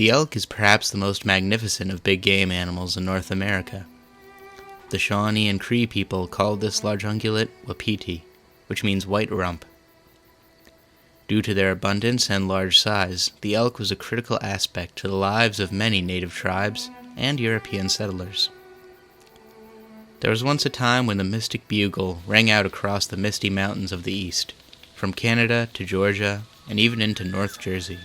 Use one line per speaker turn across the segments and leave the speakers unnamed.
The elk is perhaps the most magnificent of big game animals in North America. The Shawnee and Cree people called this large ungulate wapiti, which means white rump. Due to their abundance and large size, the elk was a critical aspect to the lives of many native tribes and European settlers. There was once a time when the mystic bugle rang out across the misty mountains of the east, from Canada to Georgia and even into North Jersey.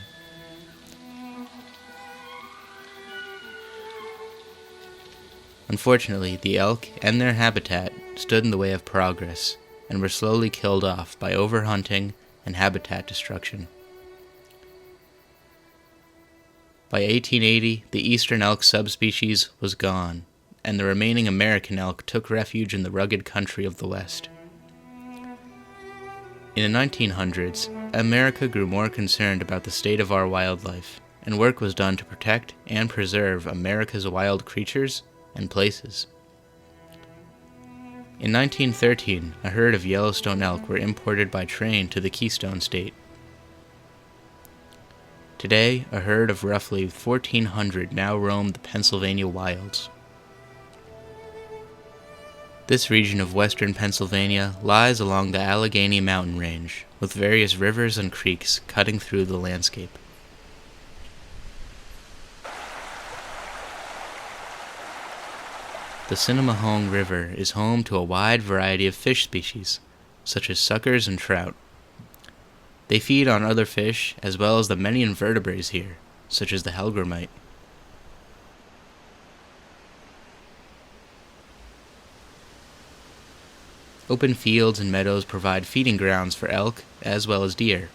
Unfortunately, the elk and their habitat stood in the way of progress and were slowly killed off by overhunting and habitat destruction. By 1880, the eastern elk subspecies was gone, and the remaining American elk took refuge in the rugged country of the West. In the 1900s, America grew more concerned about the state of our wildlife, and work was done to protect and preserve America's wild creatures and places. In 1913, a herd of Yellowstone elk were imported by train to the Keystone State. Today, a herd of roughly 1,400 now roam the Pennsylvania wilds. This region of western Pennsylvania lies along the Alleghany mountain range, with various rivers and creeks cutting through the landscape. The Cinnamahong River is home to a wide variety of fish species, such as suckers and trout. They feed on other fish as well as the many invertebrates here, such as the hellgrammite. Open fields and meadows provide feeding grounds for elk as well as deer.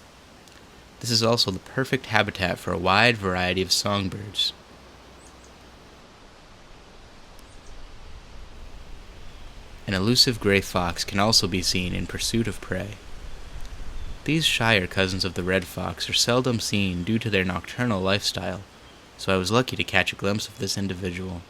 This is also the perfect habitat for a wide variety of songbirds. An elusive gray fox can also be seen in pursuit of prey. These shyer cousins of the red fox are seldom seen due to their nocturnal lifestyle, so I was lucky to catch a glimpse of this individual.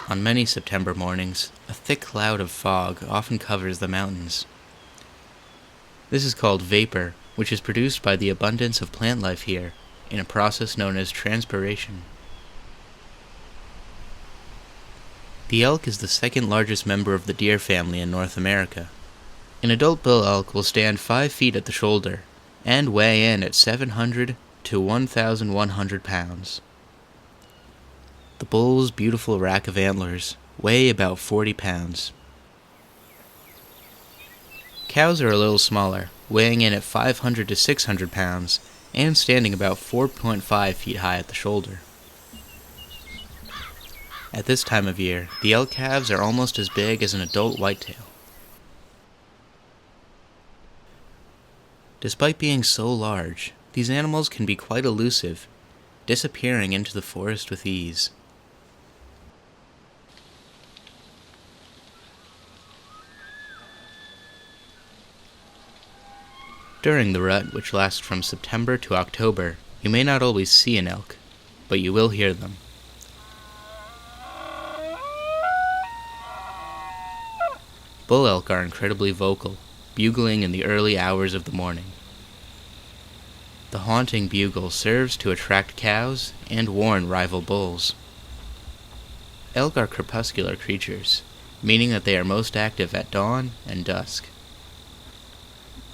On many September mornings, a thick cloud of fog often covers the mountains. This is called vapor, which is produced by the abundance of plant life here, in a process known as transpiration. The elk is the second largest member of the deer family in North America. An adult bull elk will stand 5 feet at the shoulder and weigh in at 700 to 1,100 pounds. The bull's beautiful rack of antlers weigh about 40 pounds. Cows are a little smaller, weighing in at 500 to 600 pounds and standing about 4.5 feet high at the shoulder. At this time of year, the elk calves are almost as big as an adult whitetail. Despite being so large, these animals can be quite elusive, disappearing into the forest with ease. During the rut, which lasts from September to October, you may not always see an elk, but you will hear them. Bull elk are incredibly vocal, bugling in the early hours of the morning. The haunting bugle serves to attract cows and warn rival bulls. Elk are crepuscular creatures, meaning that they are most active at dawn and dusk.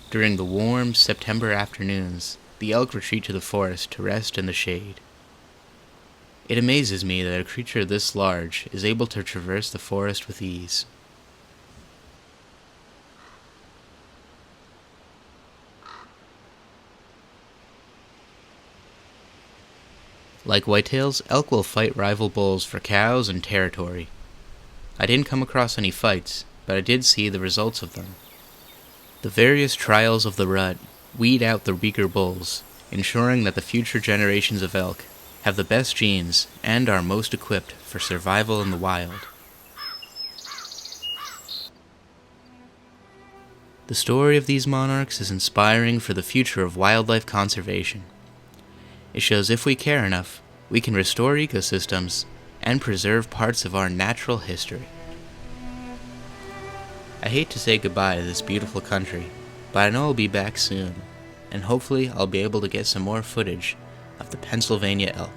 During the warm September afternoons, the elk retreat to the forest to rest in the shade. It amazes me that a creature this large is able to traverse the forest with ease. Like whitetails, elk will fight rival bulls for cows and territory. I didn't come across any fights, but I did see the results of them. The various trials of the rut weed out the weaker bulls, ensuring that the future generations of elk have the best genes and are most equipped for survival in the wild. The story of these monarchs is inspiring for the future of wildlife conservation. It shows if we care enough, we can restore ecosystems and preserve parts of our natural history. I hate to say goodbye to this beautiful country, but I know I'll be back soon, and hopefully I'll be able to get some more footage of the Pennsylvania elk.